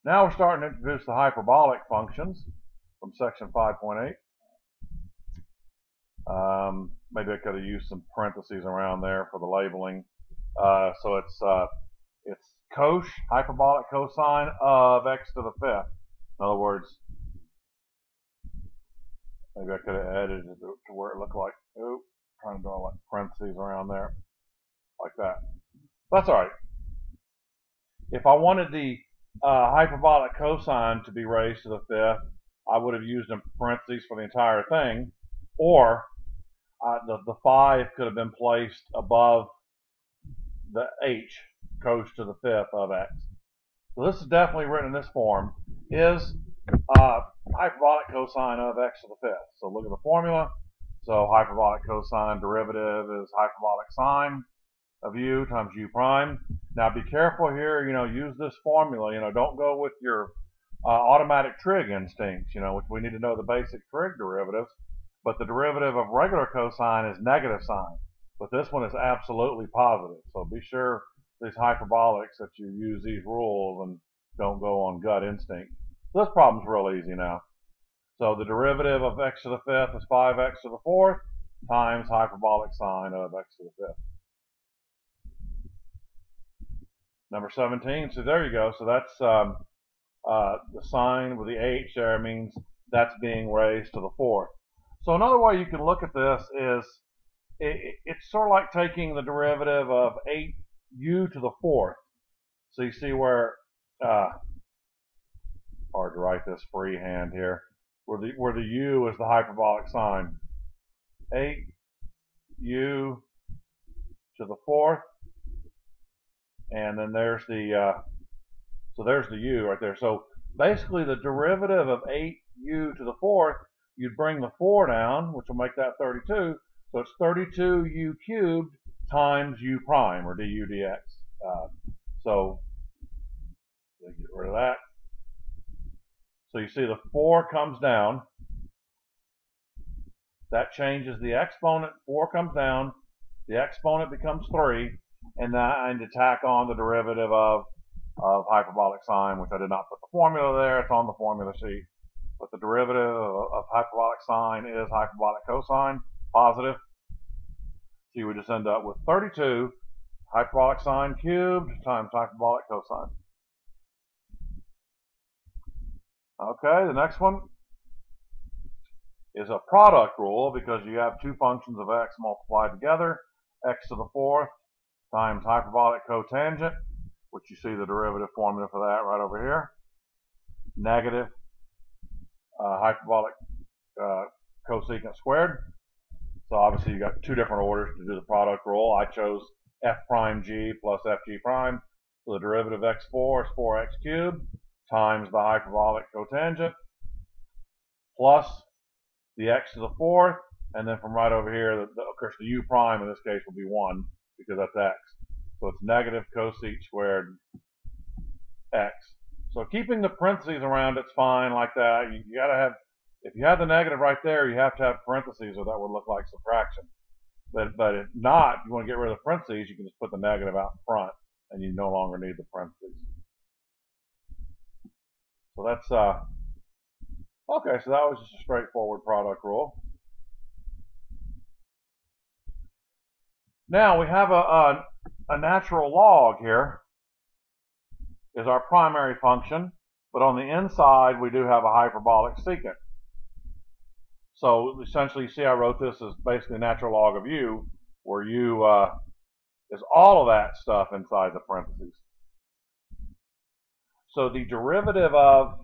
Now we're starting to introduce the hyperbolic functions from section 5.8. Maybe I could have used some parentheses around there for the labeling. So it's cosh, hyperbolic cosine of x to the fifth. In other words, maybe I could have edited it to where it looked like, trying to draw like parentheses around there, like that. That's all right. If I wanted the hyperbolic cosine to be raised to the fifth, I would have used in parentheses for the entire thing, or the 5 could have been placed above the h, cosh to the fifth of x. So this is definitely written in this form, is hyperbolic cosine of x to the fifth. So look at the formula. So hyperbolic cosine derivative is hyperbolic sine of u times u prime. Now be careful here, use this formula, don't go with your automatic trig instincts, which we need to know the basic trig derivatives. But the derivative of regular cosine is negative sine. But this one is absolutely positive. So be sure these hyperbolics that you use these rules and don't go on gut instinct. So this problem's real easy now. So the derivative of x to the fifth is 5x to the fourth times hyperbolic sine of x to the fifth. Number 17, so there you go. So that's the sign with the h there means that's being raised to the fourth. So another way you can look at this is it's sort of like taking the derivative of 8u to the fourth. So you see where, hard to write this freehand here, where the u is the hyperbolic sign. 8u to the fourth, and then there's the there's the u right there. So basically the derivative of 8u to the fourth, you'd bring the 4 down, which will make that 32. So it's 32u cubed times u prime, or du dx. So get rid of that. So you see the 4 comes down. That changes the exponent. 4 comes down. The exponent becomes 3. And to tack on the derivative of hyperbolic sine, which I did not put the formula there. It's on the formula sheet. But the derivative of hyperbolic sine is hyperbolic cosine, positive. So you would just end up with 32 hyperbolic sine cubed times hyperbolic cosine. Okay, the next one is a product rule, because you have two functions of x multiplied together, x to the fourth times hyperbolic cotangent, which you see the derivative formula for that right over here, negative hyperbolic cosecant squared. So obviously you got two different orders to do the product rule. I chose f prime g plus fg prime. So the derivative of x4 is 4x cubed times the hyperbolic cotangent plus the x to the fourth, and then from right over here, of course the u prime in this case will be 1 because that's x. So it's negative cosec squared x. So keeping the parentheses around it's fine like that. You got to have, if you have the negative right there, you have to have parentheses, or that would look like subtraction. But if not, if you want to get rid of the parentheses, you can just put the negative out in front, and you no longer need the parentheses. So that's okay. So that was just a straightforward product rule. Now we have a natural log here. Is our primary function, but on the inside we do have a hyperbolic secant. So essentially, you see I wrote this as basically natural log of u, where u is all of that stuff inside the parentheses. So the derivative of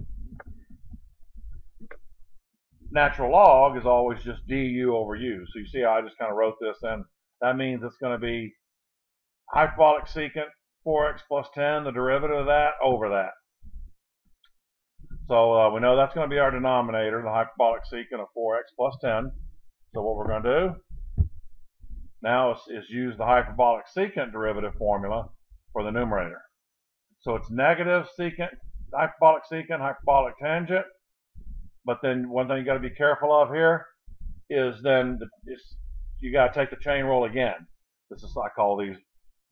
natural log is always just du over u. So you see I just kind of wrote this in. That means it's going to be hyperbolic secant 4x plus 10, the derivative of that, over that. So we know that's going to be our denominator, the hyperbolic secant of 4x plus 10. So what we're going to do now is use the hyperbolic secant derivative formula for the numerator. So it's negative secant, hyperbolic hyperbolic tangent. But then one thing you got to be careful of here is then you got to take the chain rule again. This is, I call these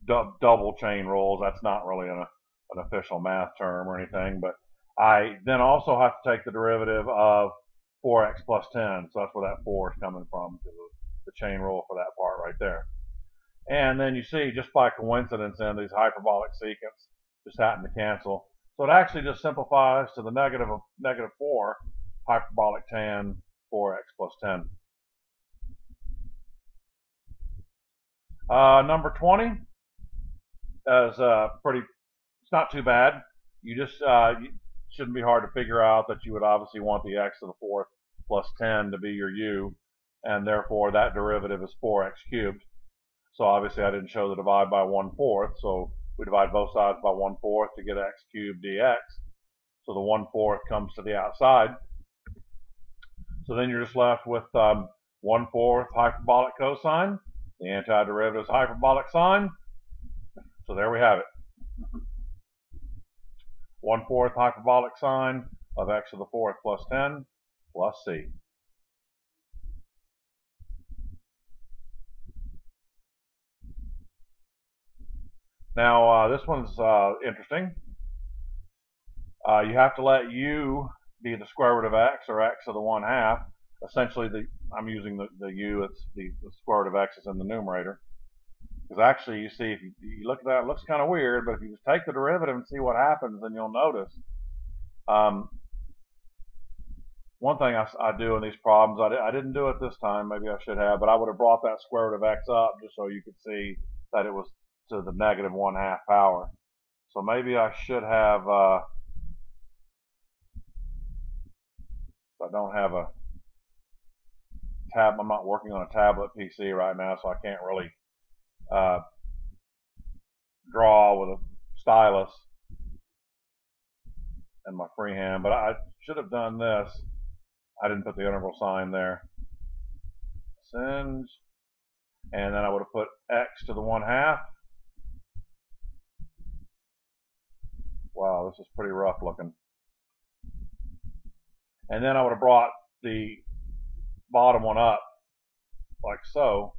double chain rules. That's not really an official math term or anything, but I then also have to take the derivative of 4x plus 10. So that's where that 4 is coming from, because of the chain rule for that part right there. And then you see, just by coincidence, then these hyperbolic secants just happen to cancel. So it actually just simplifies to the negative of negative 4 hyperbolic tan 4x plus 10. Number 20 is it's not too bad. You just shouldn't be hard to figure out that you would obviously want the x to the fourth plus 10 to be your u, and therefore that derivative is 4x cubed. So obviously I didn't show the divide by 1/4, so we divide both sides by 1/4 to get x cubed dx. So the 1/4 comes to the outside. So then you're just left with 1/4 hyperbolic cosine. The antiderivative is hyperbolic sine. So there we have it. 1/4 hyperbolic sine of x to the fourth plus 10 plus c. Now this one's interesting. You have to let u be the square root of x, or x to the 1/2. Essentially, I'm using the u, it's the square root of x is in the numerator. Because actually, you see, if you look at that, it looks kind of weird, but if you just take the derivative and see what happens, then you'll notice. One thing I do in these problems, I didn't do it this time, maybe I should have, but I would have brought that square root of x up just so you could see that it was to the negative 1/2 power. So maybe I should have, I don't have a tab, I'm not working on a tablet PC right now, so I can't really draw with a stylus and my freehand, but I should have done this. I didn't put the integral sign there. Singe, and then I would have put x to the 1/2. Wow, this is pretty rough looking. And then I would have brought the bottom one up like so,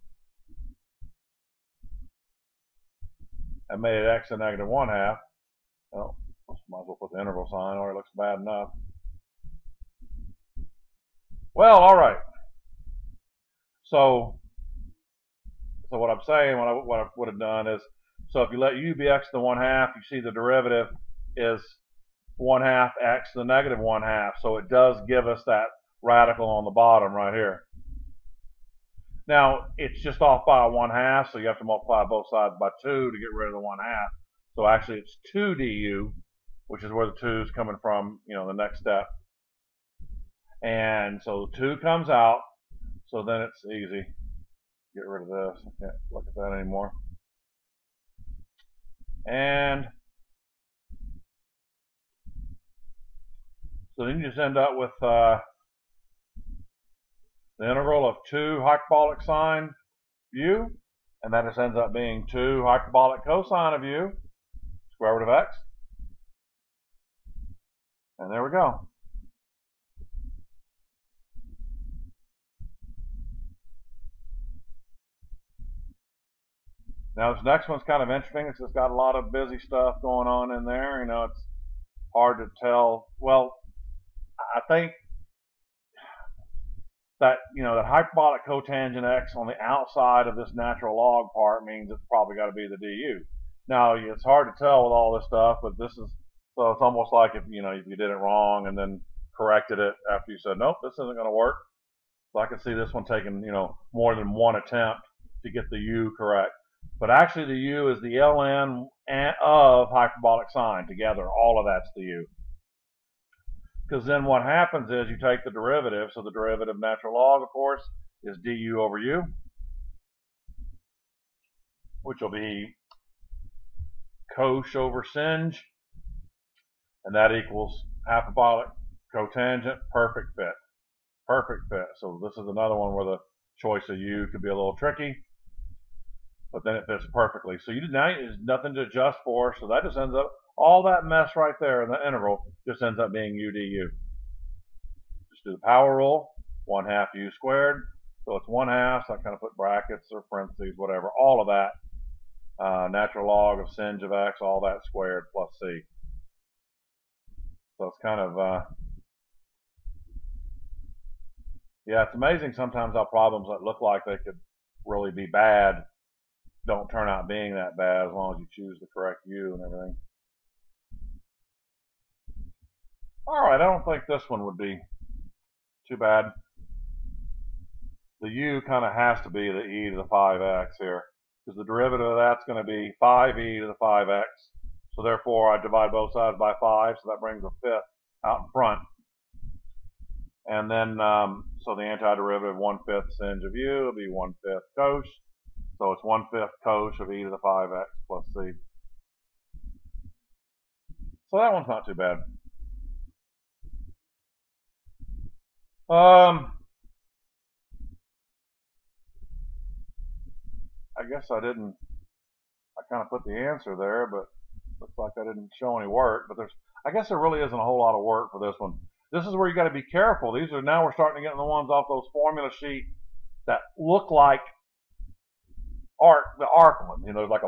and made it x to negative 1/2. Oh, might as well put the integral sign, or it looks bad enough. Well, all right. So what I'm saying, what I would have done is, so if you let u be x to the 1/2, you see the derivative is 1/2 x to the negative 1/2. So it does give us that radical on the bottom right here. Now it's just off by 1/2, so you have to multiply both sides by 2 to get rid of the 1/2. So actually it's 2 du, which is where the 2 is coming from, the next step. And so 2 comes out, so then it's easy. Get rid of this. I can't look at that anymore. And so then you just end up with the integral of 2 hyperbolic sine u, and that just ends up being 2 hyperbolic cosine of u, square root of x. And there we go. Now this next one's kind of interesting. It's just got a lot of busy stuff going on in there. It's hard to tell. Well, I think that that hyperbolic cotangent x on the outside of this natural log part means it's probably got to be the du. Now it's hard to tell with all this stuff, but this is, so it's almost like if if you did it wrong and then corrected it after you said nope, this isn't going to work. So I can see this one taking more than one attempt to get the u correct. But actually the u is the ln of hyperbolic sine together. All of that's the u. Because then what happens is you take the derivative, so the derivative of natural log, of course, is du over u, which will be cosh over sinh, and that equals hyperbolic cotangent, perfect fit. Perfect fit. So this is another one where the choice of u could be a little tricky, but then it fits perfectly. So there's nothing to adjust for, so that just ends up, all that mess right there in the integral just ends up being u du. Just do the power rule, 1/2 u squared. So it's 1/2, so I kind of put brackets or parentheses, whatever, all of that. Natural log of sinh of x, all that squared plus c. So it's kind of, yeah, it's amazing sometimes how problems that look like they could really be bad don't turn out being that bad as long as you choose the correct U and everything. All right, I don't think this one would be too bad. The U kind of has to be the e to the 5x here, because the derivative of that's going to be 5e to the 5x. So therefore, I divide both sides by 5, so that brings a fifth out in front. And then, so the antiderivative 1/5 sinh of u will be 1/5 cosh. So it's 1/5 cosh of e to the 5x plus c. So that one's not too bad. I guess I kind of put the answer there, but looks like I didn't show any work. But I guess there really isn't a whole lot of work for this one. This is where you got to be careful. Now we're starting to get the ones off those formula sheets that look like the arc one. You know, there's like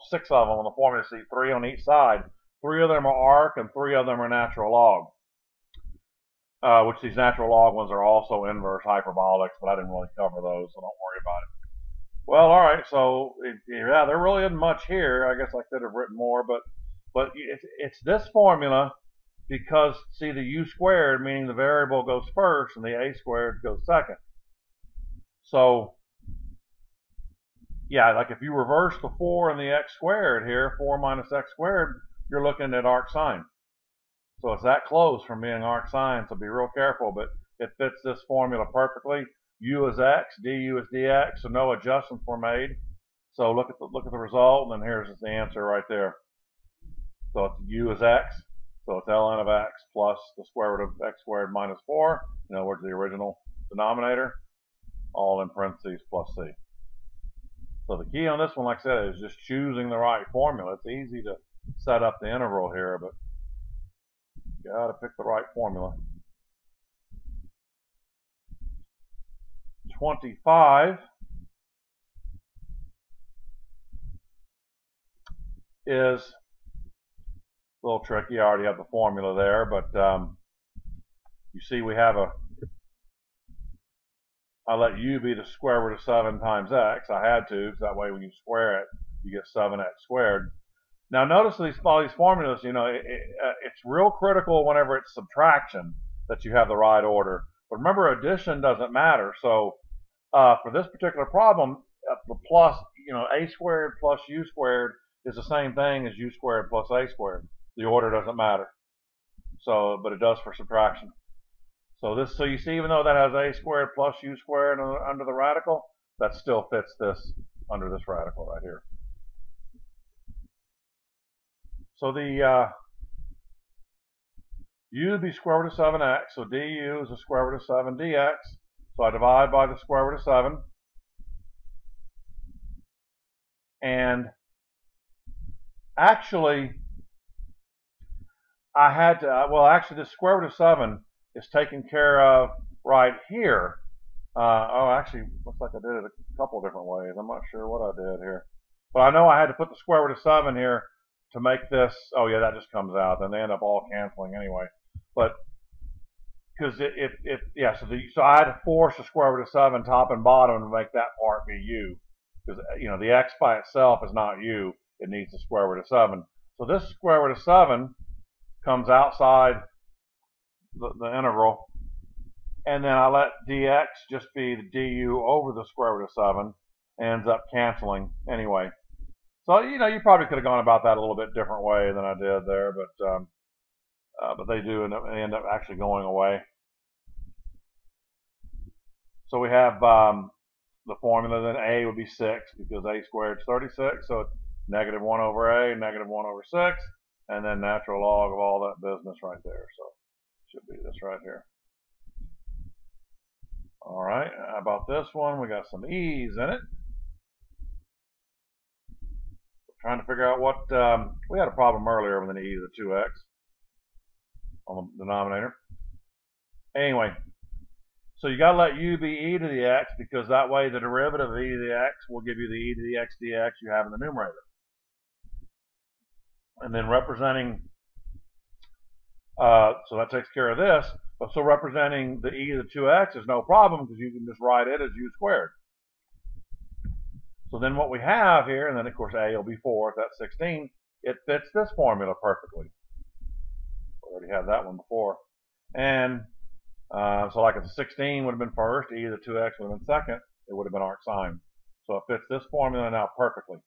6 of them on the formula sheet, 3 on each side. 3 of them are arc and 3 of them are natural log. Which these natural log ones are also inverse hyperbolics, but I didn't really cover those, so don't worry about it. Well, all right, so yeah, there really isn't much here. I guess I could have written more, but it's this formula because, see, the u squared, meaning the variable goes first and the a squared goes second. So, yeah, like if you reverse the 4 and the x squared here, 4 minus x squared, you're looking at arc sine. So it's that close from being arc sine, so be real careful, but it fits this formula perfectly. U is x, du is dx, so no adjustments were made. So look at the result, and then here's the answer right there. So it's u is x, so it's ln of x plus the square root of x squared minus 4, in other words, the original denominator, all in parentheses plus c. So the key on this one, like I said, is just choosing the right formula. It's easy to set up the integral here, but you got to pick the right formula. 25 is a little tricky. I already have the formula there, but you see we have I let u be the square root of 7 times x. I had to, because that way when you square it, you get 7x squared. Now notice all these formulas, you know, it's real critical whenever it's subtraction that you have the right order. But remember, addition doesn't matter. So for this particular problem, the plus, you know, a squared plus u squared is the same thing as u squared plus a squared. The order doesn't matter. So, but it does for subtraction. So you see, even though that has a squared plus u squared under the radical, that still fits this under this radical right here. So the u would be square root of 7x, so du is the square root of 7 dx. So I divide by the square root of 7. And actually, I had to, well, actually, the square root of 7 is taken care of right here. Oh, actually, looks like I did it a couple different ways. I'm not sure what I did here. But I know I had to put the square root of 7 here to make this, oh yeah, that just comes out. Then they end up all canceling anyway. But because so I had to force the square root of 7 top and bottom to make that part be u. Because, you know, the x by itself is not u. It needs the square root of 7. So this square root of 7 comes outside the integral. And then I let dx just be the du over the square root of 7. Ends up canceling anyway. So, you know, you probably could have gone about that a little bit different way than I did there, but they do end up actually going away. So we have the formula, then a would be 6 because a squared is 36, so it's negative 1 over a, negative 1 over 6, and then natural log of all that business right there. So it should be this right here. All right, how about this one? We got some e's in it. Trying to figure out what, we had a problem earlier with an e to the 2x on the denominator. Anyway, so you got to let u be e to the x, because that way the derivative of e to the x will give you the e to the x dx you have in the numerator. And then representing So that takes care of this. But so representing the e to the 2x is no problem because you can just write it as u squared. So then what we have here, and then of course a will be 4 if that's 16, it fits this formula perfectly. We already had that one before. And so like if the 16 would have been first, e to the 2x would have been second, it would have been arc sine. So it fits this formula now perfectly.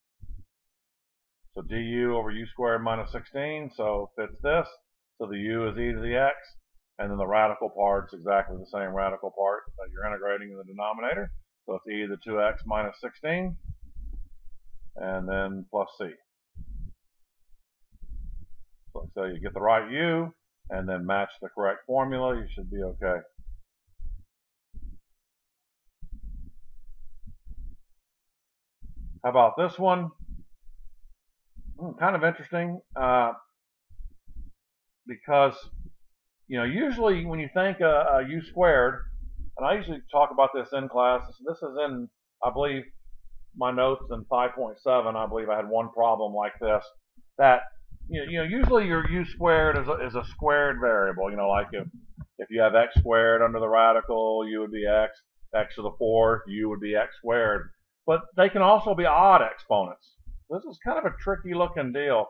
So du over u squared minus 16, so fits this. So the u is e to the x, and then the radical part's exactly the same radical part that you're integrating in the denominator. So it's e to the 2x minus 16, and then plus c. So you get the right u, and then match the correct formula, you should be okay. How about this one? Kind of interesting, because usually when you think u squared, and I usually talk about this in class. This is in, I believe, my notes in 5.7. I believe I had one problem like this. That usually your u squared is a squared variable. Like if you have x squared under the radical, u would be x. X to the 4th, u would be x squared. But they can also be odd exponents. This is kind of a tricky looking deal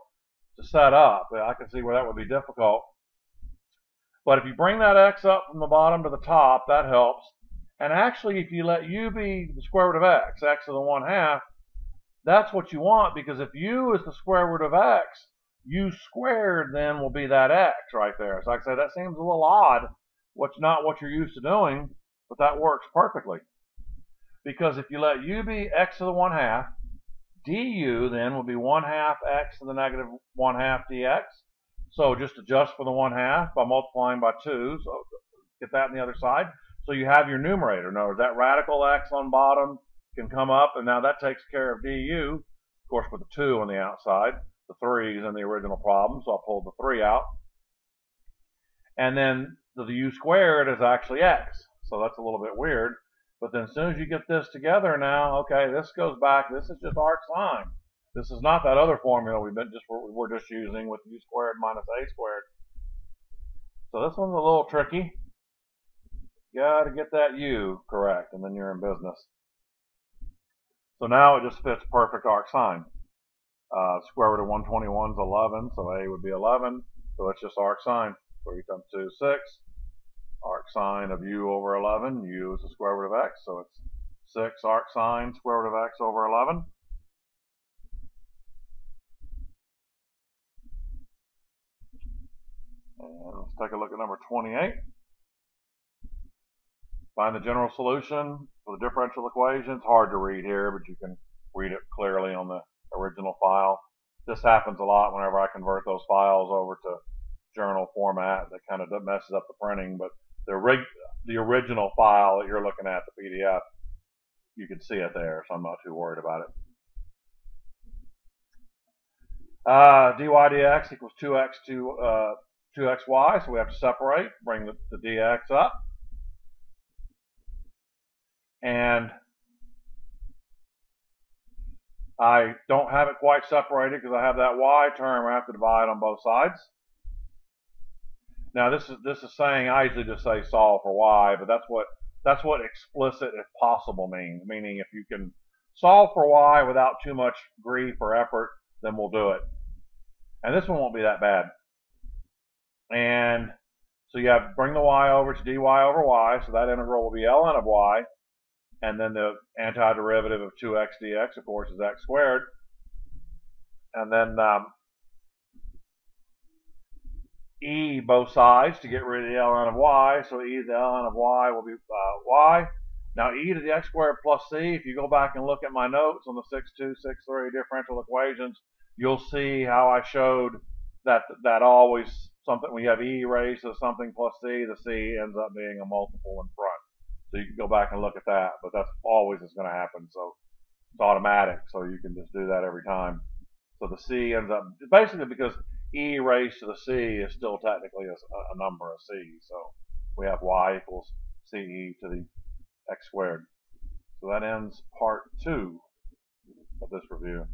to set up. I can see where that would be difficult. But if you bring that x up from the bottom to the top, that helps. And actually, if you let u be the square root of x to the 1/2, that's what you want, because if u is the square root of x, u squared then will be that x right there. So like I said, that seems a little odd, which not what you're used to doing, but that works perfectly. Because if you let u be x to the 1/2, du then will be 1/2 x to the negative 1/2 dx. So just adjust for the 1/2 by multiplying by 2. So get that on the other side. So you have your numerator. In other words, that radical x on bottom can come up, and now that takes care of du, of course, with the 2 on the outside. The 3 is in the original problem, so I'll pull the 3 out. And then the u squared is actually x. So that's a little bit weird. But then as soon as you get this together now, okay, this goes back. This is just arc sine. This is not that other formula we're just using with u squared minus a squared. So this one's a little tricky. You got to get that u correct, and then you're in business. So now it just fits perfect arc sine. Square root of 121 is 11, so a would be 11. So it's just arc sine. 3 times 2 is 6. Arc sine of u over 11. U is the square root of x, so it's 6 arc sine square root of x over 11. And let's take a look at number 28. Find the general solution for the differential equation. It's hard to read here, but you can read it clearly on the original file. This happens a lot whenever I convert those files over to journal format. That kind of messes up the printing, but the original file that you're looking at, the PDF, you can see it there, so I'm not too worried about it. Dy dx equals 2x to 2xy, so we have to separate, bring the dx up. And I don't have it quite separated because I have that y term I have to divide on both sides. Now this is saying, I usually just say solve for y, but that's what explicit if possible means. Meaning if you can solve for y without too much grief or effort, then we'll do it. And this one won't be that bad. And so you have to bring the y over, it's dy over y, so that integral will be ln of y. And then the antiderivative of 2x dx, of course, is x squared. And then e both sides to get rid of the ln of y. So e to the ln of y will be y. Now e to the x squared plus c, if you go back and look at my notes on the 6.2, 6.3 differential equations, you'll see how I showed that always something, when you have e raised to something plus c, the c ends up being a multiple in front. So you can go back and look at that, but that's always is going to happen. So it's automatic, so you can just do that every time. So the c ends up, basically because e raised to the c is still technically a number, a c. So we have y equals ce to the x squared. So that ends part 2 of this review.